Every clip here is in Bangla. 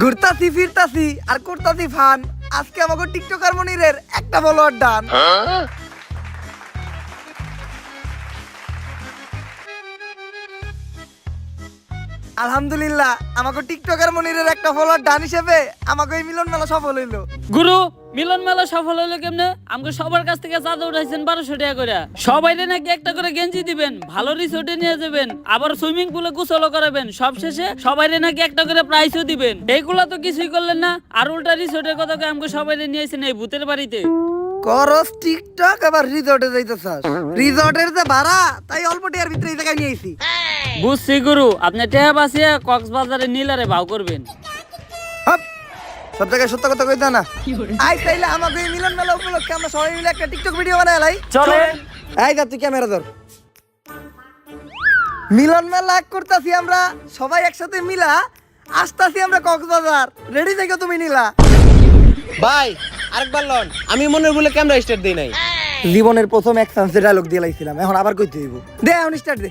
ঘুরতাছি ফিরতাছি আর করতাছি ফান। আজকে আমাকে টিকটকার মনিরের একটা ফলোয়ার ডান। আলহামদুলিল্লাহ আমাকে টিকটকার মনিরের একটা ফলোয়ার ডান হিসেবে আমাকে এই মিলন মেলা সফল হইলো। গুরু মিলন মেলা সফল হইলো কেমনে? আমাকে সবার কাছ থেকে চাঁদা উঠাইছেন 1200 টাকা করে। সবাই নাকি একটা করে গেঞ্জি দিবেন, ভালো রিসোর্টে নিয়ে যাবেন, আবার সুইমিং পুলে গোসলও করাবেন, সবশেষে সবাই নাকি একটা করে প্রাইজও দিবেন। এইগুলা তো কিছুই করলেন না, আর উল্টা রিসোর্টের কথা কয়ে আমাকে সবাই নিয়েছেন এই ভূতের বাড়িতে। করস টিকটক আবার রিসর্টে যাইতেছাস। রিসর্টের যে ভাড়া তাই অল্প টাকার ভিতরে এই জায়গায় নিয়ে আইছি। বুঝছি গুরু, আপনি টেহা বাঁচিয়ে কক্সবাজারে নীলারে ভাও করবেন। হাপ, সব জায়গায় সত্য কথা কইতা না। আই তাইলে আমাকে এই মিলন মেলা উপলক্ষে আমরা সবাই মিলে একটা টিকটক ভিডিও বানাই লাই। চলেন। এই যা তুই ক্যামেরা ধর। মিলন মেলা করতাছি আমরা সবাই একসাথে মিলা, আসতাছি আমরা কক্সবাজার। রেডি থেকো তুমি নীলা। ভাই আরেকবার লন, আমি মনের ভুলে ক্যামেরা স্টার্ট দেই নাই। জীবনের প্রথম এক চান্সে ডায়লগ দিয়ে লাইছিলাম, এখন আবার কইতে হইব। দে এখন স্টার্ট দে।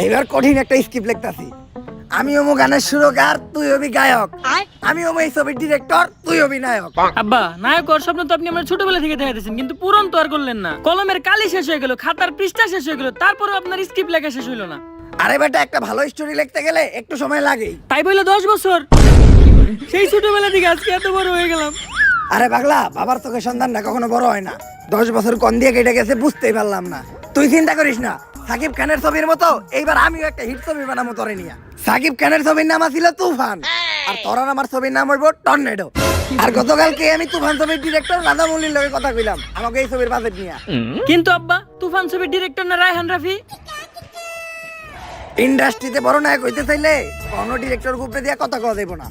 এইবার কঠিন একটা স্ক্রিপ্ট লিখতাছি। আমি হবো গানের সুরকার, তুই হবি গায়ক। আমি হবো এই ছবির ডিরেক্টর, তুই হবি নায়ক। আব্বা, নায়ক হওয়ার স্বপ্ন তো আপনি আমার ছোটবেলা থেকে দেখা দিয়েছেন, কিন্তু পূরণ তো আর করলেন না। কলমের কালি শেষ হয়ে গেল, খাতার পৃষ্ঠা শেষ হয়ে গেল, তারপরে আপনার স্ক্রিপ্ট লেখা শেষ হইলো না। আরে বেটা, একটা ভালো স্টোরি লিখতে গেলে একটু সময় লাগেই। তাই বলে 10 বছর, সেই ছোটবেলা থেকে আজকে এত বড় হয়ে গেলাম। আরে পাগলা, বাবার চোখের সন্তান না কখনো বড় হয় না। 10 বছর কোন দিয়ে কেটে গেছে বুঝতেই পারলাম না। তুই চিন্তা করিস না, সাকিব খানের ছবির মতো এইবার আমিও একটা হিট ছবি বানাবো তোরে নিয়ে। সাকিব খানের ছবির নাম ছিল তুফান, আর তোর আর আমার ছবির নাম হইব টর্নেডো। আর গতকালকে আমি তুফান ছবির ডিরেক্টর রাজামৌলির লগে কথা কইলাম আমাকে এই ছবির বাজেট নিয়ে। কিন্তু আব্বা, তুফান ছবির ডিরেক্টর না রায়হান রাফি? ইন্ডাস্ট্রিতে বড় নায়ক হইতে চাইলে কোনো ডিরেক্টর গ্রুপে দিয়ে কথা কওয়া যাইব না।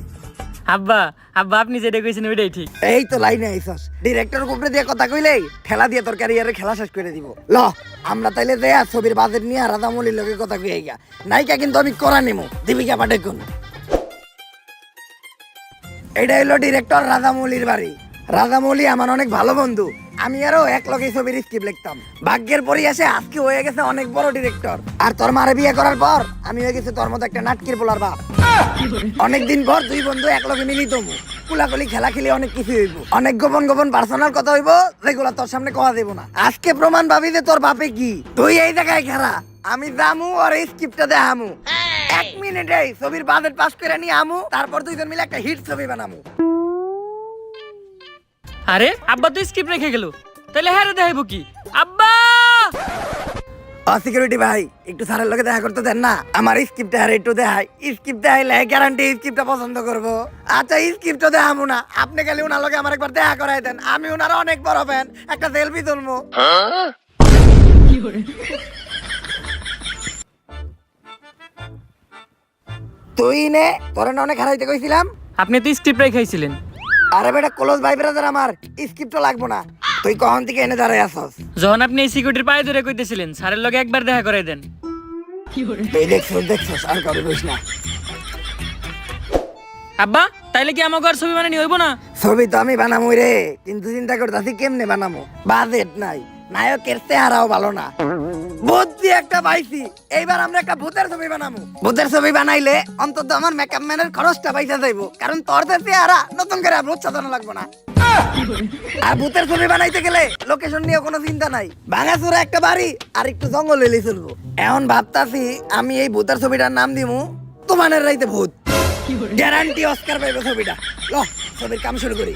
আব্বা আব্বা, আপনি যেটা কইছেন ওইটাই ঠিক। এই তো লাইনে আইছস, ডিরেক্টর গ্রুপে দিয়ে কথা কইলেই ঠেলা দিয়ে তোর ক্যারিয়ারে খেলা শেষ করে দিব। ল আমরা তাইলে দেয়া ছবির বাজেট নিয়ে রাজামৌলির লগে কথা কই আইগা। নায়িকা কিন্তু আমি করা নেমু, দীপিকা পাডুকোন। এটা হলো ডিরেক্টর রাজামৌলির বাড়ি। রাজামৌলি আমার অনেক ভালো বন্ধু, আমি আরো এক লগে ছবির স্ক্রিপ্ট লিখতাম। ভাগ্যের পরিহাসে আজকে হয়ে গেছে অনেক বড় ডিরেক্টর। আর তোর মারে বিয়ে করার পর আমি হয়ে গেছি তোর মতো একটা নাটকির পোলার বাপ। অনেকদিন পর দুই বন্ধু এক লগে মিলিত হবো, কুলাকুলি খেলা খেলি অনেক কিছু হইব, অনেক গোপন গোপন পার্সোনাল কথা হইব যেগুলা তোর সামনে কওয়া দেব না। আজকে প্রমাণ পাবি যে তোর বাপে কি। তুই এই জায়গায় খেলা, আমি জামু আর এই স্ক্রিপ্টটা দেখামু। 1 মিনিটে ছবির বাজেট পাস করে নিয়ে আমু, তারপর দুইজন মিলে একটা হিট ছবি বানামু। আরে আব্বা তো স্ক্রিপ্ট রেখে গেল, তাহলে হ্যাঁ দেখাইবো কি? আব্বা সিকিউরিটি ভাই, একটু স্যারের লগে দেখা করতে দেন না, আমার স্ক্রিপ্টটা হারে একটু দেখাই। স্ক্রিপ্ট দেখাইলে গ্যারান্টি স্ক্রিপ্টটা পছন্দ করবো। আচ্ছা স্ক্রিপ্টটা দেখামু না, আপনি খালি ওনার লগে আমার একবার দেখা করাই দেন, আমি ওনার অনেক বড় ফ্যান, একটা সেলফি তুলবো। তুই নে, তোর না অনেক হারাইতে কইছিলাম। আপনি তো স্ক্রিপ্ট রেখাইছিলেন। আরে বেটা ক্লোজ ভাই ব্রাদার, আমার স্ক্রিপ্টটা লাগবো না। তুই কখন থেকে এনে দাঁড়াই আসস? যখন আপনি এই সিকিউরিটির পায়ে ধরে কইতেছিলেন স্যারের লগে একবার দেখা করাই দেন। তুই দেখছস আর কারো কইস না। আব্বা, তাইলে কি আমাকে আর ছবি বানানি হইব না? ছবি তো আমি বানামু রে, কিন্তু চিন্তা করতেছি কেমনে বানামো। বাজেট নাই, নায়কের চেহারাও ভালো না। বুদ্ধি একটা পাইছি, এইবার আমরা একটা ভূতের ছবি বানামু। ভূতের ছবি বানাইলে অন্তত আমার মেকআপ ম্যানের খরচটা পয়সা যাইবো, কারণ তোর যে চেহারা নতুন করে ভূত সাজানো লাগবে না। আর ভূতের ছবি বানাইতে গেলে লোকেশন নিয়ে কোনো চিন্তা নাই, ভাঙাচোরা একটা বাড়ি আর একটু জঙ্গল এলে চলবো। এখন ভাবতাছি আমি এই ভূতের ছবিটার নাম দিমু তুফানের রাইতে ভূত। গ্যারান্টি অস্কার পাইবে ছবিটা। ল ছবির কাম শুরু করি।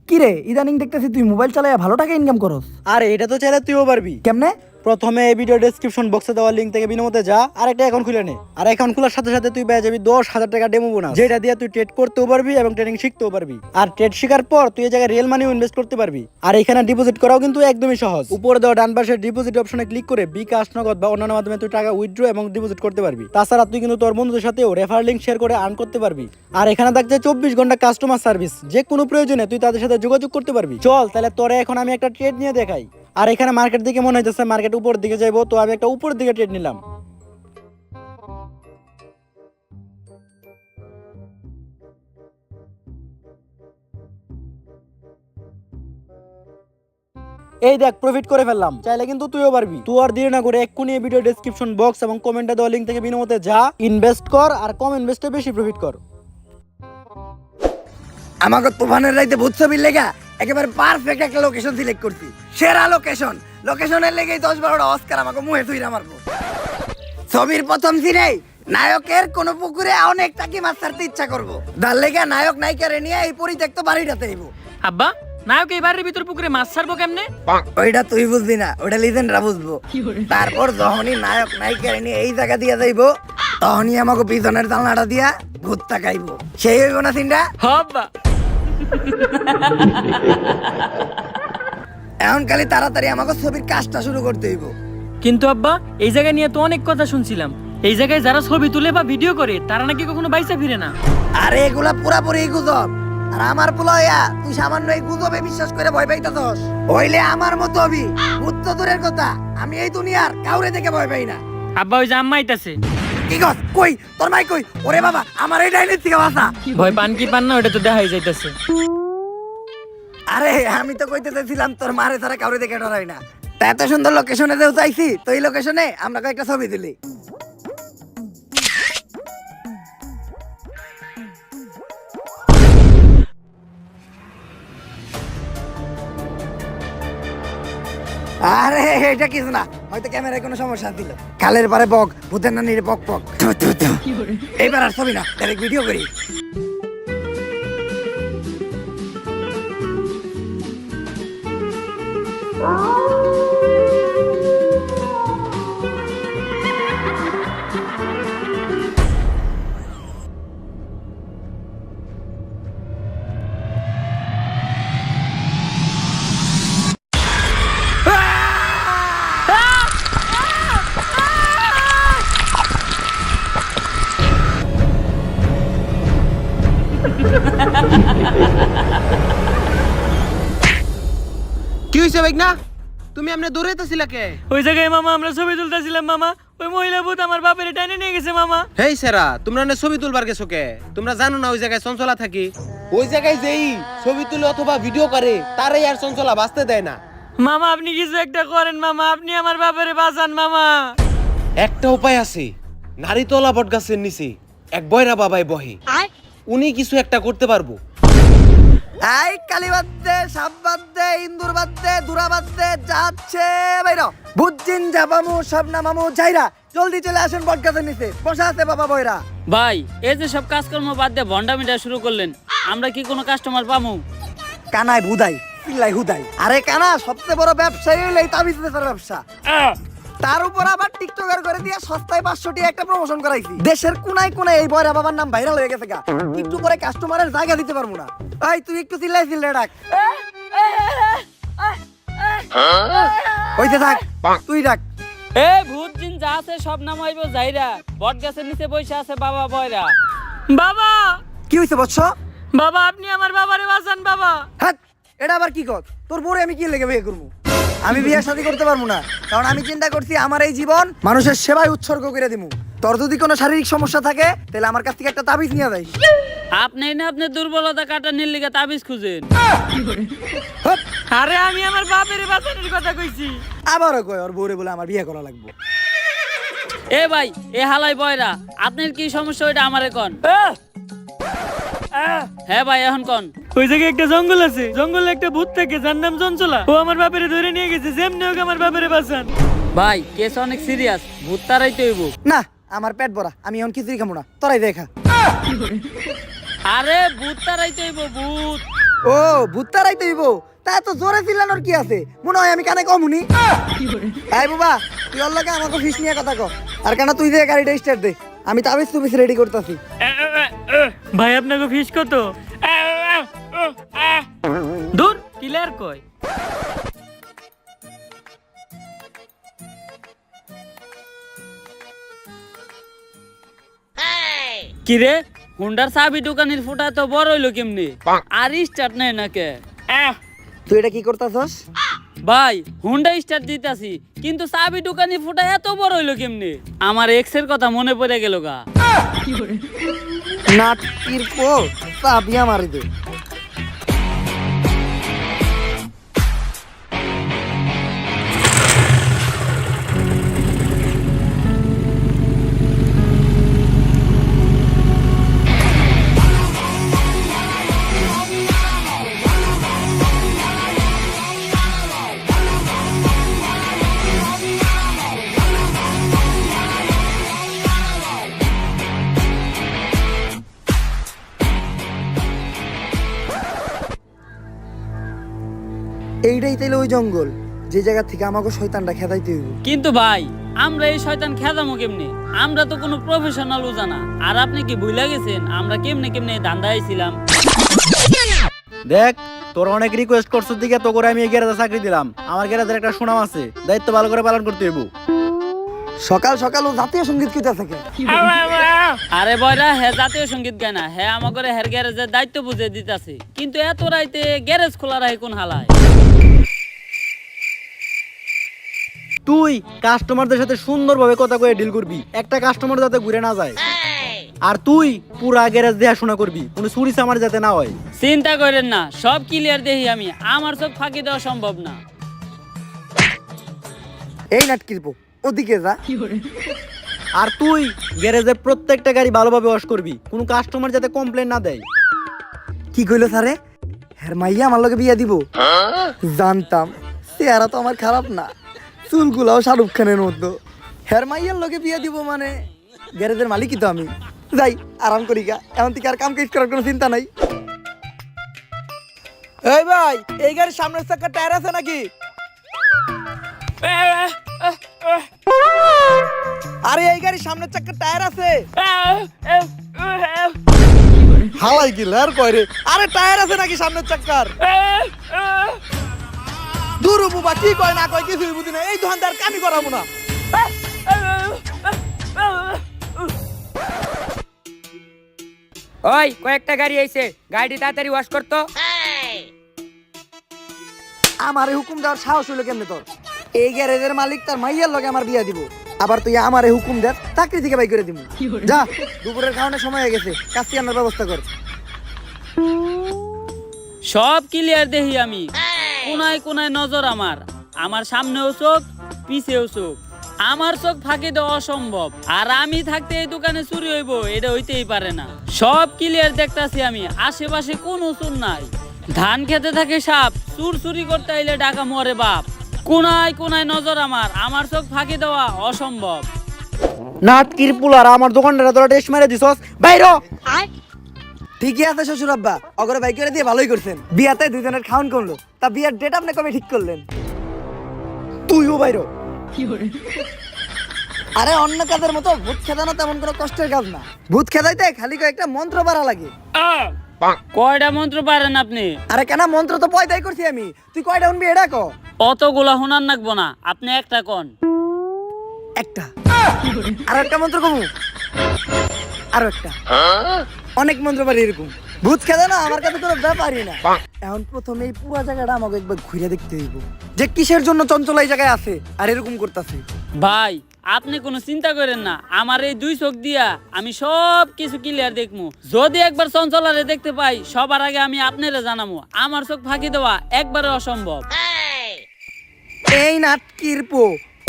কিরে ইদানিং দেখতেছি তুই মোবাইল চালায় ভালো টাকা ইনকাম করস। আরে এটা তো চাইলে তুইও পারবি। কেমনে? প্রথমে এই ভিডিও ডেসক্রিপশন বক্সে দেওয়া লিঙ্ক থেকে বিনামূল্যে যা আর একটা অ্যাকাউন্ট খুলে নে। আর অ্যাকাউন্ট খোলার সাথে সাথে তুই পেয়ে যাবি 10,000 টাকা ডেমো বোনাস, যেটা দিয়ে তুই ট্রেড করতেও পারবি এবং ট্রেডিং শিখতেও পারবি। আর ট্রেড শেখার পর তুই এই জায়গায় রিয়েল মানিও ইনভেস্ট করতে পারবি। আর এখানে ডিপোজিট করাও কিন্তু একদমই সহজ। উপরে দেওয়া ডান পাশের ডিপোজিট অপশনে ক্লিক করে বিকাশ, নগদ বা অন্যান্য মাধ্যমে তুই টাকা উইথড্র এবং ডিপোজিট করতে পারবি। তাছাড়া তুই কিন্তু তোর বন্ধুদের সাথেও রেফার লিঙ্ক শেয়ার করে আর্ন করতে পারবি। আর এখানে থাকছে 24 ঘন্টা কাস্টমার সার্ভিস, যে কোনো প্রয়োজনে তুই তাদের সাথে যোগাযোগ করতে পারবি। চল তাহলে তোরে এখন আমি একটা ট্রেড নিয়ে দেখাই। আর এখানে মার্কেট দিকে মনে হইতেছে মার্কেট উপর দিকে যাইবো, তো আমি একটা উপর দিকে ট্রেড নিলাম। এই দেখ প্রফিট করে ফেললাম। চাইলে কিন্তু তুইও পারবি। তুই আর দেরি না করে এক্ষুনি এই ভিডিও ডেসক্রিপশন বক্স এবং কমেন্টে দেওয়া লিঙ্ক থেকে বিনামূল্যে যা, ইনভেস্ট কর আর কম ইনভেস্টে বেশি প্রফিট কর। আমাকে তুফানের রাইতে ভূত ছবির লেগা একেবারে পারফেক্ট একটা লোকেশন সিলেক্ট করছি, সেরা লোকেশন। লোকেশনের লেগেই 10-12টা অস্কার আমাকে মুহে তুইরা মারবো। ছবির প্রথম সিনেই নায়কের কোন পুকুরে অনেক টাকি মাছ ছাড়তে ইচ্ছা করবো, তার লেগে নায়ক নায়িকারে নিয়ে এই পরিত্যক্ত বাড়িটাতে আইবো। আব্বা নায়ক এই বাড়ির ভিতর পুকুরে মাছ ছাড়বো কেমনে? ওইটা তুই বুঝবি না, ওইটা লিজেন্ডরা বুঝবো। তারপর যখনই নায়ক নায়িকারে নিয়ে এই জায়গা দিয়া যাইবো, তখনই আমাকে পিছনের জানলাটা দিয়া ভূত তাকাইবো। সেই হইব না সিনটা? হব্বা এখন খালি তাড়াতাড়ি আমাকে ছবির কাজটা শুরু করতে হইব। কিন্তু আব্বা এই জায়গা নিয়ে তো অনেক কথা শুনছিলাম, এই জায়গায় যারা ছবি তুলে বা ভিডিও করে তারা নাকি কখনো বাইসা ফিরে না। আরে এগুলা পুরাপুরি গুজব। আর আমার পোলাইয়া তুই সামান্য এই গুজবে বিশ্বাস করে ভয় পাইতাছস? হইলে আমার মতো হবি। ভূত তো দূরের কথা, আমি এই দুনিয়ার কাউরে দেখে ভয় পাই না। আব্বা ওই যে আম্মা আইতাছে। কি কস? কই তোর মাই কই? ওরে বাবা, আমার এই ডাইনের থেকে বাঁচা। ভয় পান কি পান না ওটা তো দেখাই যাইতাছে। আরে আমি তো কইতে চাইছিলাম তোর মারে ছাড়া কাউরে দেখে ডরাই না। তা এত সুন্দর লোকেশনে যেও চাইছি, তো এই লোকেশনে আমরা কয়েকটা ছবি তুলি। আরে এটা কিছু না, হয়তো ক্যামেরায় কোনো সমস্যা ছিল। কালের পারে বক, ভূতের নানির বক বক। এইবার আর ছবি না, ডাইরেক্ট ভিডিও করি। কি হইছে ভাই না? তুমি আমনে দৌড়াইতেছিলা কে? ওই জায়গায় মামা আমরা ছবি তুলতেছিলাম মামা, ওই মহিলা ভূত আমার বাপের টাইনে নিয়ে গেছে মামা। হেই সেরা, তোমরা না ছবি তুলবার গেছো কে? তোমরা জানো না ওই জায়গায় চঞ্চলা থাকি? ওই জায়গায় যেই ছবি তুলে অথবা ভিডিও করে তারাই আর চঞ্চলা বাঁচতে দেয় না। মামা আপনি কিছু একটা করেন মামা, আপনি আমার বাপের বাঁচান মামা। একটা উপায় আছে, নারীতলা বটগাছের নিচে এক বয়রা বাবাই বহে, উনি কিছু একটা করতে পারবো। এই কালী বাদ দে, সাপ বাদ দে, ইন্দুর বাদ দে, দুরা বাদ দে, যাচ্ছে বাইরা। বুঝছিন যাবামু, সব নামামু, যাইরা জলদি চলে আসেন বটগাছের নিচে, বসা আছে বাবা বয়রা। ভাই এই যে সব কাজকর্ম বাদ দিয়ে ভন্ডামিটা শুরু করলেন, আমরা কি কোনো কাস্টমার পামু? কানায় বুদাই, পিল্লাই হুদাই। আরে কানা সবচেয়ে বড় ব্যবসায়ী হইলো এই তাবিজ বেচার ব্যবসা। তার উপর আবার টিকটকার করে দিয়ে সস্তায় 500 টাকা একটা প্রমোশন করাইছি। দেশের কোনায় কোনায় এই বয়রা বাবার নাম ভাইরাল হয়ে গেছে গা। একটু করে কাস্টমারের জায়গা দিতে পারবো না। এই তুই একটু চিল্লাই ডাক। হইতে থাক, তুই ডাক। এ ভূত জিন যা আছে সব নামাইব যাইরা, বট গাছের নিচে বসে আছে বাবা বয়রা। বাবা কি হইছে বৎস? বাবা আপনি আমার বাবারে বাঁচান বাবা। হ্যাঁ, এটা আবার কি কর? তোর বউরে আমি কি লেগে বিয়ে করবো? আমি বিয়ে শাদী করতে পারবো না, কারণ আমি চিন্তা করছি আমার এই জীবন মানুষের সেবায় উৎসর্গ করে দিমু। তোর যদি কোনো শারীরিক সমস্যা থাকে তাহলে আমার কাছ থেকে একটা তাবিজ নিয়ে যাই। আপনি না আপনার দুর্বলতা কাটানোর লিগে তাবিজ খুঁজেন। হপ, আরে আমি আমার বাপের বাঁচানোর কথা কইছি। আবারও কয় ওর বউরে বলে আমার বিয়ে করা লাগবে। এ ভাই এ হালাই বয়রা, আপনার কি সমস্যা ওইটা আমারে কোন। হ্যাঁ ভাই এখন কোন। ওই জায়গায় একটা জঙ্গল আছে, জঙ্গলে একটা ভূত থাকে যার নাম চঞ্চলা, ও আমার বাপেরে ধরে নিয়ে গেছে, যেমনি হোক আমার বাপেরে বাঁচান। ভাই কেস অনেক সিরিয়াস, ভূত তারাইতে হইব। না আমার পেট ভরা, আমি এখন কিছুই খাবো না, তোরাই দেখা। আরে ভূত তারাইতে হইব, ভূত। ও ভূত তারাই তৈব, তা এত জোরে চিল্লানোর কি আছে মনে হয় আমি কানে কমুনি এই বাবা তুই ওর লগে আমাকে ফিস নিয়ে কথা কও আর কেন তুই যে গাড়িটা স্টার্ট দে আমি তাবিজ তুবিজ রেডি করতেছি ভাই আপনাকে ফিস কত দূর ক্লিয়ার কই কিরে হুন্ডার চাবি দোকানের ফুটা তো বড় হইলো কেমনি আর স্টার্ট নেই নাকে তুই এটা কি করতেছস ভাই হুন্ডা স্টার্ট দিতাছি কিন্তু চাবি দোকানি ফুটা এত বড় হইলো কেমনি আমার এক্স এর কথা মনে পড়ে গেল গা নাটকির পো চাবিয়া মারি দে এইটাই তাইলে ওই জঙ্গল যে জায়গা থেকে আমাকে শয়তানটা খেদাইতে হইব কিন্তু ভাই আমরা এই শয়তান খেদামো কেমনে আমরা তো কোনো প্রফেশনাল জানা আর আপনি কি ভুলে গেছেন আমরা কেমনে কেমনে ধান্দা আইছিলাম দেখ তোর অনেক রিকোয়েস্ট করছিস দিকে তো করে আমি এই গ্যারেজে চাকরি দিলাম আমার গ্যারেজের একটা সুনাম আছে দায়িত্ব ভালো করে পালন করতে হইব সকাল সকাল ও জাতীয় সঙ্গীত কইতা থাকে আরে বয়রা হে জাতীয় সঙ্গীত গায় না হে আমাকে হের গ্যারেজের দায়িত্ব বুঝে দিতাছে কিন্তু এত রাইতে গ্যারেজ খোলা রাখে কোন হালায় তুই কাস্টমারদের সাথে সুন্দরভাবে কথা কয়ে ডিল করবি একটা কাস্টমার যাতে ঘুরে না যায় আর তুই পুরা গ্যারেজ দেখাশোনা করবি কোনো চুরি চামার যাতে না হয় চিন্তা করেন না সব ক্লিয়ার দেখি আমি আমার চোখ ফাঁকি দেওয়া সম্ভব না এই নাটকির পো ওদিকে যা আর তুই গ্যারেজে প্রত্যেকটা গাড়ি ভালোভাবে ওয়াশ করবি কোনো কাস্টমার যাতে কমপ্লেন না দেয় কি কইলো স্যারে হ্যার মাইয়া আমার লগে বিয়া দিব জানতাম চেহারা তো আমার খারাপ না চুলগুলাও শাহরুখ খানের মতো হ্যার মাইয়ার লগে বিয়া দিব মানে গ্যারেজের মালিকই তো আমি যাই আরাম করি গা এখন থেকে আর কাম কাজ করার কোনো চিন্তা নাই এই ভাই এই গাড়ির সামনের চাকার টায়ার আছে নাকি আরে এই গাড়ির সামনের চাকার টায়ার আছে হালাই কি লের কয় রে আরে টায়ার আছে নাকি সামনের চাকার দুরু বুবা কি কয় না কয় কিছুই বুঝি না এই দোকানদার কামি করাবো না ওই কয়েকটা গাড়ি আইছে গাড়ি তাড়াতাড়ি ওয়াশ করতো আমারে হুকুম দেওয়ার সাহস হলো কেমনে তোর এই গ্যারেজের মালিক তার মাইয়ার লগে আমার বিয়া দিব আবার তুই আমারে হুকুম দে চাকরি থেকে বাই করে দিব যা দুপুরের খাওয়ানোর সময় হয়ে গেছে কাজটি আনার ব্যবস্থা কর সব ক্লিয়ার দেখি আমি কোনায় কোনায় নজর আমার আমার সামনেও চোখ পিছেও চোখ আমার চোখ ফাঁকি দেওয়া অসম্ভব আর আমি থাকতে এই দোকানে চুরি হইব এটা হইতেই পারে না সব ক্লিয়ার দেখতাছি আমি আশেপাশে কোনো চুর নাই ধান খেতে থাকে সাপ চুর চুরি করতে আইলে ডাকা মরে বাপ কোনায় কোনায় নজর আমার চোখ ফাঁকি দেওয়া অসম্ভব নাটকির পুলার আমার দোকানটা তোরা টেস্ট মেরে দিছস বাইরো ঠিকই আছে শ্বশুর আব্বা অগরে বাই করে দিয়ে ভালোই করছেন বিয়াতে দুজনের খাওন করলো তা বিয়ার ডেট আপনি কবে ঠিক করলেন তুইও বাইরো আরে অন্য কাজের মতো ভূত খেদানো তেমন কোনো কষ্টের কাজ না ভূত খেদাইতে খালি কয়েকটা মন্ত্র পারা লাগে কয়টা মন্ত্র পারেন আপনি আরে কেন মন্ত্র তো পয়দাই করছি আমি তুই কয়টা শুনবি এটা ক অতগুলা শোনার নাকবো না আপনি একটা কোন একটা আর একটা মন্ত্র কমু আরো একটা অনেক মন্ত্র পারি এরকম ভূত খেদা না আমার কাছে কোনো ব্যাপারই না এখন প্রথমে এই পুরো জায়গাটা আমাকে একবার ঘুরে দেখতে হইব যে কিসের জন্য চঞ্চল এই জায়গায় আছে আর এরকম করতেছে ভাই আপনি কোনো চিন্তা করেন না আমার এই দুই চোখ দিয়া আমি সব কিছু ক্লিয়ার দেখমু যদি একবার চঞ্চলারে দেখতে পাই সবার আগে আমি আপনারে জানামু আমার চোখ ফাঁকি দেওয়া একবারে অসম্ভব এই নাটকির পো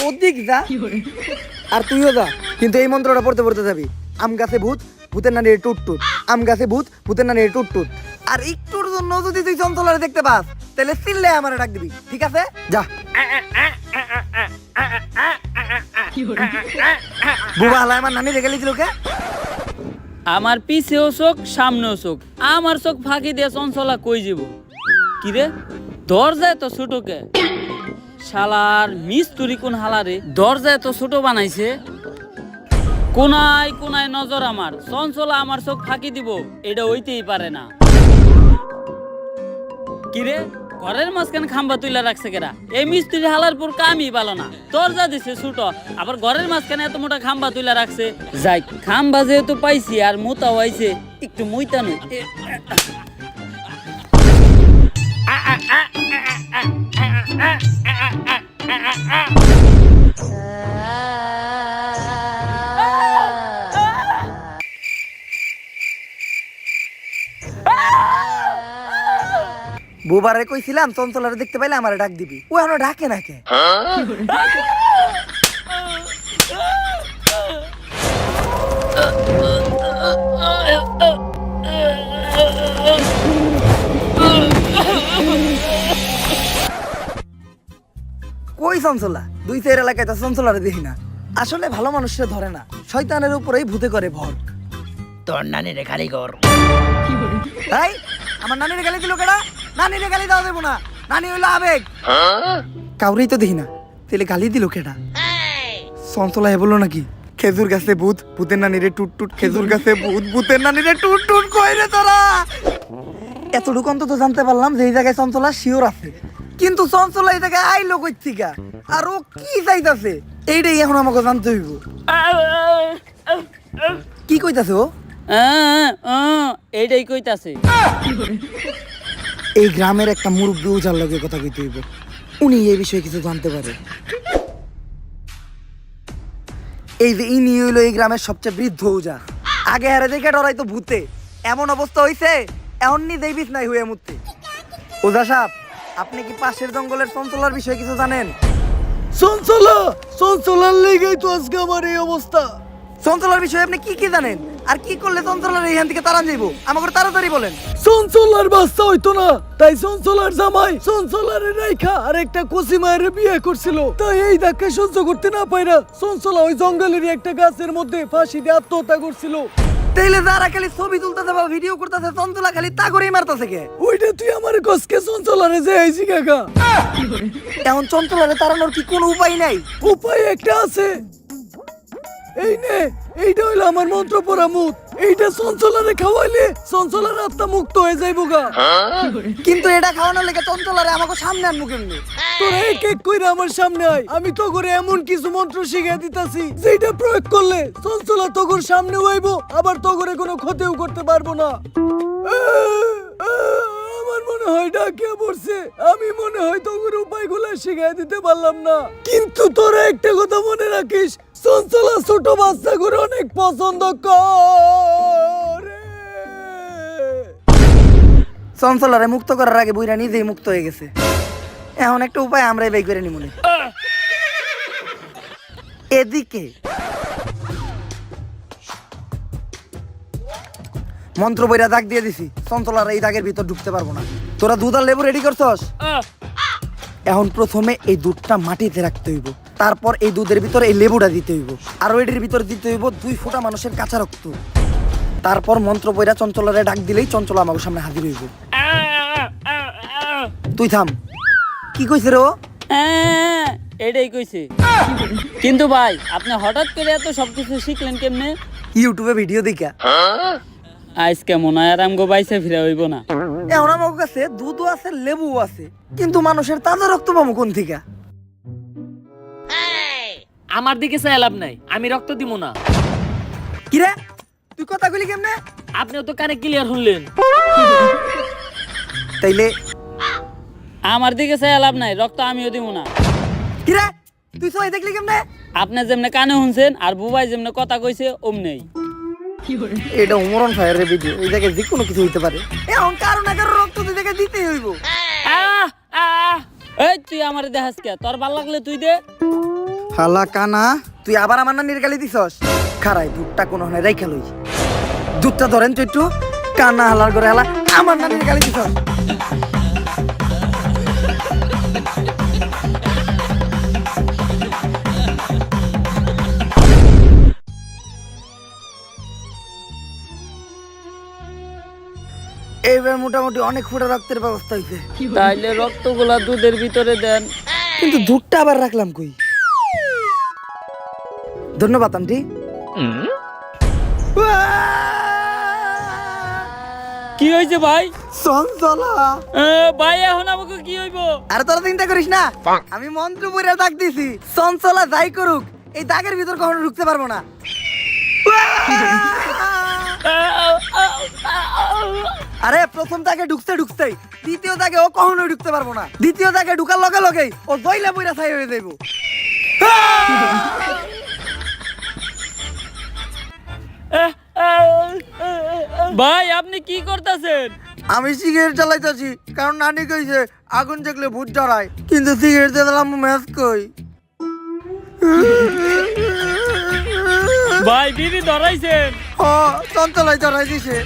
ওদিক যা আর তুইও যা কিন্তু এই মন্ত্রটা পড়তে পড়তে যাবি আম গাছে ভূত ভূতের নানি টুট টুট আম গাছে ভূত ভূতের নানি টুট টুট আর একটুর জন্য যদি তুই চঞ্চলারে দেখতে পাস তাহলে চিল্লে আমারে ডাক দিবি ঠিক আছে যা বুবা হালাই আমার নানি রেখে লিছিল কে আমার পিছেও চোখ সামনেও চোখ আমার চোখ ফাঁকি দিয়ে চঞ্চলা কই যাব কি রে দরজায় তো ছোটকে শালার মিস্তুরি কোন হালারে দরজায় তো ছোট বানাইছে। কোনায় কোনায় নজর আমার, চঞ্চলা আমার চোখ ফাঁকি দিব, এটা হইতেই পারে না। কিরে ঘরের মাঝখানে খাম্বা তুইলা রাখছে কেরা? এই মিস্ত্রি হালার পর কামই ভালো না, দরজা দিছে ছোট, আবার ঘরের মাঝখানে এত মোটা খাম্বা তুইলা রাখছে। যাই খাম্বা যেহেতু পাইছি আর মোতাও আইছে, একটু মুইতা নই। বুবারে কইছিলাম চঞ্চলারে দেখতে পাইলে আমারে ডাক দিবি, ও এখনো ডাকে না কে? কই চঞ্চলা? দুই চার এলাকায় তো চঞ্চলারে দেখি না। আসলে ভালো মানুষরা ধরে না, শয়তানের উপরেই ভূতে করে ভর। তোর নানিরে খালি কর। তাই আমার নানিরে গালি দিল কেডা? নানিরে গালি দাও দেবো না, নানি হইলো আবেগ। কাউরেই তো দেখি না, তাহলে গালি দিল কেডা? চঞ্চলা হে বললো নাকি খেজুর গাছে ভূত, ভূতের নানিরে টুট টুট, খেজুর গাছে ভূত, ভূতের নানিরে টুট টুট। কই রে তোরা? এতটুকু অন্তত জানতে পারলাম যে এই জায়গায় চঞ্চলা শিওর আছে, কিন্তু চঞ্চলা এই জায়গায় আইলো কই থেকে আর ও কি চাইতাছে এইটাই এখন আমাকে জানতে হইব। কি কইতাছে ও? এইটাই কইতাছে। এই গ্রামের একটা মুরব্বী ওজার লগে কথা কইতে হইব, উনি এই বিষয়ে কিছু জানতে পারে। এই যে ইনি হইলো এই গ্রামের সবচেয়ে বৃদ্ধ ওজা। আগে হারে দেখে ডরাইতো ভূতে, এমন অবস্থা হইছে এখন নিজেই বিছনায় হয়ে মুততে। ওজা সাহেব, আপনি কি পাশের জঙ্গলের চঞ্চলার বিষয়ে কিছু জানেন? চঞ্চলার লেগেই তো আজকে আমার এই অবস্থা। চঞ্চলার বিষয়ে আপনি কি কি জানেন, আর কি করলে চঞ্চলার এইখান থেকে তাড়ান যাইবো? আমাকে তাড়াতাড়ি বলেন। চঞ্চলার বাচ্চা হইতো না, তাই চঞ্চলার জামাই চঞ্চলারে রাইখা আর একটা কচি মায়ের বিয়ে করছিল। তাই এই ধাক্কা সহ্য করতে না পাইরা চঞ্চলা ওই জঙ্গলেরই একটা গাছের মধ্যে ফাঁসি দিয়ে আত্মহত্যা করছিল। তাইলে যারা খালি ছবি তুলতেছে বা ভিডিও করতেছে, চঞ্চলা খালি তা করেই মারতেছে কে? ওইটা তুই আমার কসকে চঞ্চলারে যে আইছি কাকা। এখন চঞ্চলারে তাড়ানোর কি কোনো উপায় নাই? উপায় একটা আছে, এই নে, এইটা হইলো আমার মন্ত্র পড়া মুখ। এইটা চঞ্চলারে খাওয়াইলে চঞ্চলার আত্মা মুক্ত হয়ে যাইবো গা। কিন্তু এটা খাওয়ানোর লেগে চঞ্চলারে আমাকে সামনে আনবো কেমনি? তোরা এক এক কইরা আমার সামনে আয়, আমি তো করে এমন কিছু মন্ত্র শিখিয়ে দিতাছি যেটা প্রয়োগ করলে চঞ্চলা তোর সামনে হইবো, আবার তোরে কোনো ক্ষতিও করতে পারবো না। আমার মনে হয় ডাকিয়া পড়ছে, আমি মনে হয় তোর উপায়গুলো শিখিয়ে দিতে পারলাম না। কিন্তু তোরা একটা কথা মনে রাখিস, চঞ্চলা ছোট বাচ্চা করে অনেক পছন্দ করে। চঞ্চলারে মুক্ত করার আগে বুইরা নিজেই মুক্ত হয়ে গেছে, এখন একটা উপায় আমরাই বের করে নিমুনে। এদিকে মন্ত্র বইরা দাগ দিয়ে দিছি, চঞ্চলার এই দাগের ভিতর ঢুকতে পারবো না। তোরা দুধ আর লেবু রেডি করছস? এখন প্রথমে এই দুধটা মাটিতে রাখতে হইব, তারপর এই দুধের ভিতরে এই লেবুটা দিতে হইব, আর এটির ভিতরে দিতে হইব 2 ফোঁটা মানুষের কাঁচা রক্ত। তারপর মন্ত্র বইরা চঞ্চলারে ডাক দিলেই চঞ্চলা আমার সামনে হাজির হইব। তুই থাম। কি কইছে রে ও? এটাই কইছে। কিন্তু ভাই আপনি হঠাৎ করে এত সবকিছু শিখলেন কেমনে? ইউটিউবে ভিডিও দেখা। আজকে মনে হয় আর আমগো বাইসে ফিরে হইব না। এখন আমার কাছে দুধও আছে, লেবুও আছে, কিন্তু মানুষের তাজা রক্ত পাবো কোন থেকে? আমার দিকে চাই লাভ নাই, আমি রক্ত দিব না। কিরে তুই কথা কইলি কেমনে? আপনিও তো কানে ক্লিয়ার শুনলেন। তাইলে আমার দিকে চাই লাভ নাই, রক্ত আমিও দিব না। কিরে তুই সবাই দেখলি কেমনে? আপনি যেমনে কানে শুনছেন আর বুবাই যেমনে কথা কইছে অমনেই। এটা উমরন ফায়ারের ভিডিও, এই জায়গায় যে কোনো কিছু হইতে পারে। এখন কারো না কারো রক্ত তুই দেখে দিতেই হইব। এই তুই আমারে দেখাস কে? তোর ভাল লাগলে তুই দে। হালা কানা, তুই আবার আমার নানির গালি দিছস? খারাই দুধটা কোনো হনে রাইখা লই, দুধটা ধরেন তো একটু। কানা হালার করে হালা আমার নানির গালি দিছস। এইবার মোটামুটি অনেক ফুটা রক্তের ব্যবস্থা হয়েছে, তাইলে রক্তগুলা দুধের ভিতরে দেন। কিন্তু দুধটা আবার রাখলাম কই? ধন্যবাদ আন্টি। কি হয়েছে ভাই? চঞ্চলা। ভাই এখন আমাকে কি হইব? আরে তোরা চিন্তা করিস না, আমি মন্ত্র পড়ে দাগ দিছি। চঞ্চলা যাই করুক, এই দাগের ভিতর কখনো ঢুকতে পারবো না। আরে প্রথম দাগে ঢুকতেই, দ্বিতীয় দাগে ও কখনোই ঢুকতে পারবো না। দ্বিতীয় দাগে ঢুকার লগে লগেই ও দইলা বইরা ছাই হয়ে যাইবো। ভাই আপনি কি করতেছেন? আমি সিগারেট জ্বালাইতেছি, কারণ নানি কইছে আগুন দেখলে ভূত ডরায়, কিন্তু সিগারেট জ্বালাম ম্যাচ কই। ভাই বিড়ি ধরাইছেন? ও চঞ্চলাই ডরাই দিছে।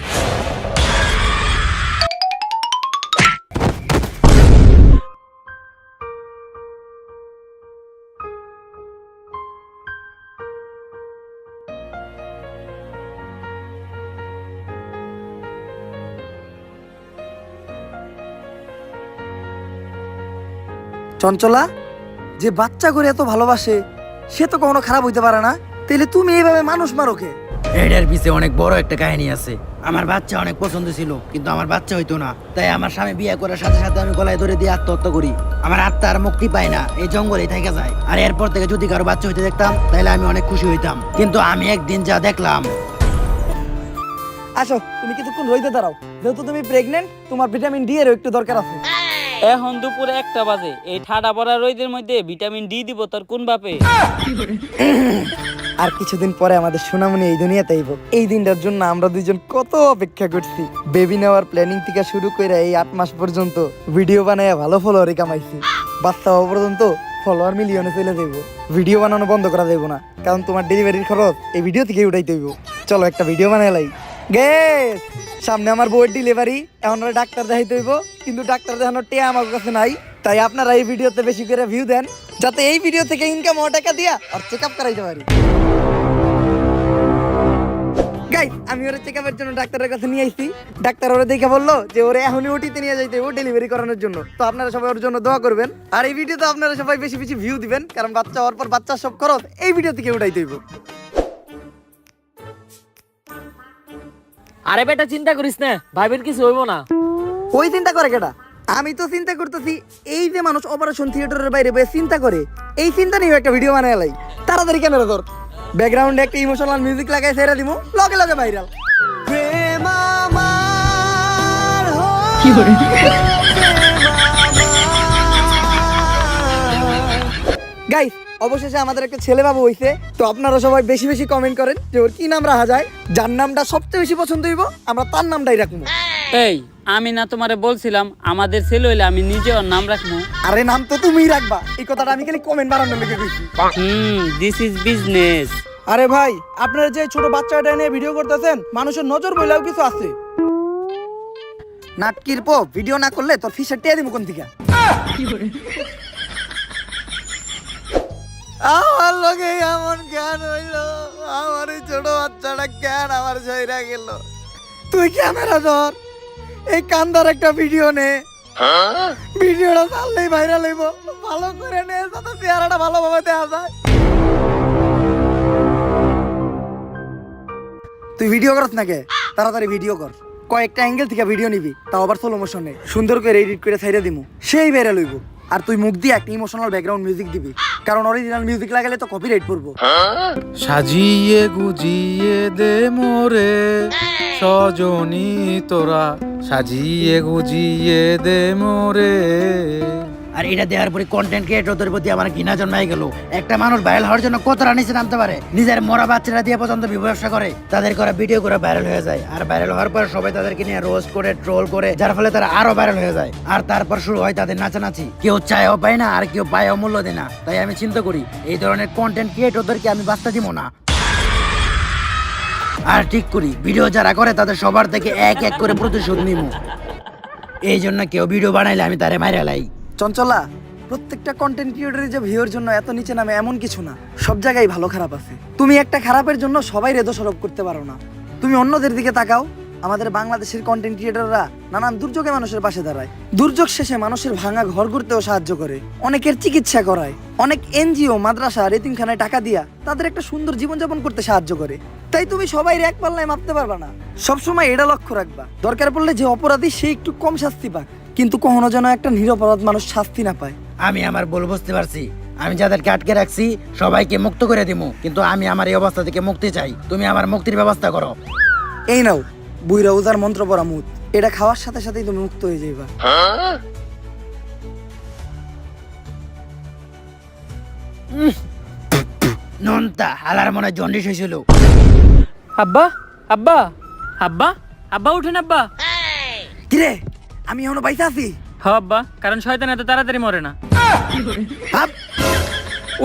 চঞ্চলা, যে বাচ্চা করে এত ভালোবাসে সে তো কখনো খারাপ হইতে পারে না, তাইলে তুমি এইভাবে মানুষ মারোকে? এটার পিছে অনেক বড় একটা কাহিনী আছে। আমার বাচ্চা অনেক পছন্দ ছিল, কিন্তু আমার বাচ্চা হইতো না। তাই আমার স্বামী বিয়ে করার সাথে সাথে আমি গলায় ধরে দিয়ে আত্মহত্যা করি। আমার আত্মা আর মুক্তি পায় না, এই জঙ্গলেই থেকে যায়। আর এরপর থেকে যদি কারো বাচ্চা হইতে দেখতাম তাহলে আমি অনেক খুশি হইতাম। কিন্তু আমি একদিন যা দেখলাম। আসো, তুমি কিছুক্ষণ রইতে দাঁড়াও, যেহেতু তুমি প্রেগনেন্ট, তোমার ভিটামিন ডি এর একটু দরকার আছে। এখন দুপুরে 1টা বাজে, এই ঠাডা পড়া রোদের মধ্যে ভিটামিন ডি দিব তোর কোন বাপে? আর কিছুদিন পরে আমাদের সোনামণি এই দুনিয়াতে আইব। এই দিনটার জন্য আমরা দুইজন কত অপেক্ষা করছি। বেবি নেওয়ার প্ল্যানিং থেকে শুরু করে এই 8 মাস পর্যন্ত ভিডিও বানায় ভালো ফলোয়ারই কামাইছি। বাচ্চা হওয়া পর্যন্ত ফলোয়ার মিলিয়নে চলে যাইব। ভিডিও বানানো বন্ধ করা যাইব না, কারণ তোমার ডেলিভারির খরচ এই ভিডিও থেকে উঠাইতে হইব। চলো একটা ভিডিও বানাই লাই। গেস, সামনে আমার বউয়ের ডেলিভারি, এখন ওরা ডাক্তার দেখাইতে হইব, কিন্তু ডাক্তার দেখানোর টিয়া আমার কাছে নাই। তাই আপনারা এই ভিডিওতে বেশি করে ভিউ দেন, যাতে এই ভিডিও থেকে ইনকাম হওয়া টাকা দিয়া আর চেক আপ করাইতে পারি। গাইস, আমি ওরা চেক আপের জন্য ডাক্তারের কাছে নিয়ে আইছি। ডাক্তার ওরা দেখে বললো যে ওরে এখনই ওটিতে নিয়ে যাইতে হবে ডেলিভারি করানোর জন্য। তো আপনারা সবাই ওর জন্য দোয়া করবেন, আর এই ভিডিওতে আপনারা সবাই বেশি বেশি ভিউ দিবেন, কারণ বাচ্চা হওয়ার পর বাচ্চার সব খরচ এই ভিডিও থেকে উঠাইতে হইব। আরে বেটা চিন্তা করিস না, ভাইবের কিছু হইব না। ওই চিন্তা করে কেটা? আমি তো চিন্তা করতেছি এই যে মানুষ অপারেশন থিয়েটারের বাইরে বসে চিন্তা করে, এই চিন্তা নিয়ে একটা ভিডিও বানায় লাই। তাড়াতাড়ি ক্যামেরা ধর, ব্যাকগ্রাউন্ডে একটা ইমোশনাল মিউজিক লাগাই ছেড়ে দিমু, লগে লগে ভাইরাল। গাইস, অবশেষে আমাদের একটা ছেলে বাবু হইছে। তো আপনারা সবাই বেশি বেশি কমেন্ট করেন যে ওর কি নাম রাখা যায়। যার নামটা সবচেয়ে বেশি পছন্দ হইব আমরা তার নামটাই রাখবো। এই আমি না তোমারে বলছিলাম আমাদের ছেলে হইলে আমি নিজে ওর নাম রাখবো? আরে নাম তো তুমিই রাখবা, এই কথাটা আমি খালি কমেন্ট বানানোর লেগে কইছি। This is business. আরে ভাই, আপনারা যে ছোট বাচ্চাটা নিয়ে ভিডিও করতেছেন, মানুষের নজর বইলেও কিছু আছে। নাটকির পো ভিডিও না করলে তোর ফিসের টিয়া দিমু কোন থেকে? আমার লগে এমন জ্ঞান হইলো, আমার এই ছোট বাচ্চাটা জ্ঞান আমার ঝইরা গেল। তুই ক্যামেরা ধর, এই কান্দার একটা ভিডিও নে, ভিডিওটা চাললেই ভাইরাল হইব। ভালো করে নে, যাতে চেহারাটা ভালোভাবে দেখা যায়। তুই ভিডিও করছ নাকি? তাড়াতাড়ি ভিডিও কর, কয়েকটা অ্যাঙ্গেল থেকে ভিডিও নিবি, তাও আবার স্লো মোশনে, সুন্দর করে এডিট করে ছাইড়া দিমু, সেই ভাইরাল হইব। আর তুই মুখ দিয়ে একটা ইমোশনাল ব্যাকগ্রাউন্ড মিউজিক দিবি, কারণ অরিজিনাল মিউজিক লাগালে তো কপিরাইট পড়বো। সাজিয়ে গুজিয়ে দে মোরে সজনী তোরা, সাজিয়ে গুজিয়ে দে মোরে। আর এটা দেওয়ার পরে কন্টেন্ট ক্রিয়েটরদের প্রতি আমার ঘৃণা জন্মাই গেল। একটা মানুষ ভাইরাল হওয়ার জন্য কতটা নিচে নামতে পারে, নিজের মরা বাচ্চারা দিয়ে পর্যন্ত ব্যবসা করে, তাদের করা ভিডিও করে ভাইরাল হয়ে যায়। আর ভাইরাল হওয়ার পর সবাই তাদেরকে নিয়ে রোস্ট করে ট্রোল করে, যার ফলে তারা আরো ভাইরাল হয়ে যায়। আর তারপর শুরু হয় তাদের নাচানাচি, কেউ চায়ও পায় না আর কেউ পায়ও মূল্য দেয় না। তাই আমি চিন্তা করি এই ধরনের কন্টেন্ট ক্রিয়েটরদেরকে আমি বাঁচতে দিব না। আর ঠিক করি ভিডিও যারা করে তাদের সবার থেকে এক এক করে প্রতিশোধ নিব। এই জন্য কেউ ভিডিও বানাইলে আমি তারে মাইরা লাই। চঞ্চলা, প্রত্যেকটা কন্টেন্ট ক্রিয়েটরের যে ভিউর জন্য এত নিচে নামে এমন কিছু না, সব জায়গায় ভালো খারাপ আছে। তুমি একটা খারাপের জন্য সবাই দোষারোপ করতে পারো না। তুমি অন্যদের দিকে তাকাও, আমাদের বাংলাদেশের কন্টেন্ট ক্রিয়েটররা নানান দুর্যোগে মানুষের পাশে দাঁড়ায়, দুর্যোগ শেষে মানুষের ভাঙা ঘর করতেও সাহায্য করে, অনেকের চিকিৎসা করায়, অনেক এনজিও মাদ্রাসা এতিমখানায় টাকা দিয়া তাদের একটা সুন্দর জীবনযাপন করতে সাহায্য করে। তাই তুমি সবাই এক পাল্লায় মাপতে পারবা না। সবসময় এটা লক্ষ্য রাখবা, দরকার পড়লে যে অপরাধী সে একটু কম শাস্তি পাক, কিন্তু কখনো যেন একটা নিরপরাধ মানুষ শাস্তি না পায়। আমি আমার ভুল বুঝতে পারছি। আমি যাদেরকে আটকে রাখছি সবাইকে মুক্ত করে দিমু, কিন্তু আমি আমার এই অবস্থা থেকে মুক্তি চাই। তুমি আমার মুক্তির ব্যবস্থা করো। এই নাও বুইরা উজার মন্ত্র পড়া মুদ, এটা খাওয়ার সাথে সাথেই তুমি মুক্ত হয়ে যাইবা। নন্তা হালার মনে জন্ডিস হয়েছিল। আব্বা আব্বা আব্বা আব্বা উঠেন আব্বা। কিরে আমি এখনো বাইসা আছি? হ আব্বা, কারণ শয়তান এত তাড়াতাড়ি মরে না। ভাব,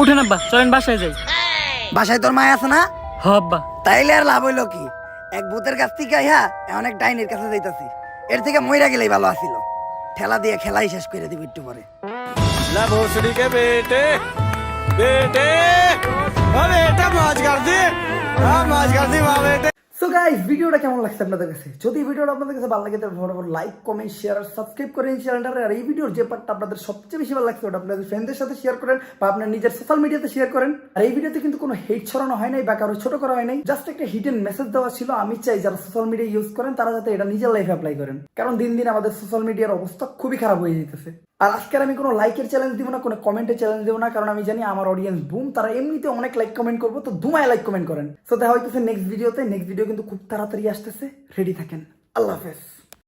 উঠেন আব্বা, চলেন বাসায় যাই। বাসায় তোর মায় আছে না? হ আব্বা। তাইলে আর লাভ হইলো কি? এক ভূতের কাছ থেকে এখন এক ডাইনের কাছে যাইতাছি। এর থেকে মইরা গেলেই ভালো আছিল। ঠেলা দিয়ে খেলাই শেষ করে দিব একটু পরে। সো গাইস, ভিডিওটা কেমন লাগছে আপনাদের কাছে? যদি ভিডিওটা আপনাদের কাছে ভালো লাগে তাহলে ফটাফট লাইক, কমেন্ট, শেয়ার আর সাবস্ক্রাইব করেন চ্যানেলটারে। আর এই ভিডিওর যে পার্টটা আপনাদের সবচেয়ে বেশি ভালো লাগছে ওটা আপনাদের ফ্রেন্ডদের সাথে শেয়ার করেন বা আপনার নিজের সোশ্যাল মিডিয়াতে শেয়ার করেন। আর এই ভিডিওতে কিন্তু কোনো হেট ছড়ানো হয় নাই বা কারো ছোট করা হয় নাই, জাস্ট একটা হিডেন মেসেজ দেওয়া ছিল। আমি চাই যারা সোশ্যাল মিডিয়া ইউজ করেন তারা যাতে এটা নিজের লাইফে অ্যাপ্লাই করেন, কারণ দিন দিন আমাদের সোশ্যাল মিডিয়ার অবস্থা খুবই খারাপ হয়ে যেতেছে। আর আজকে আমি কোনো লাইকের চ্যালেঞ্জ দিব না, কোনো কমেন্টের চ্যালেঞ্জ দিব না, কারণ আমি জানি আমার অডিয়েন্স বুম, তারা এমনিতে অনেক লাইক কমেন্ট করবো, তো ধুমায় লাইক কমেন্ট করেন। সো দেখা হইতেছে নেক্সট ভিডিওতে। নেক্সট ভিডিও কিন্তু খুব তাড়াতাড়ি আসতেছে, রেডি থাকেন। আল্লাহ হাফেজ।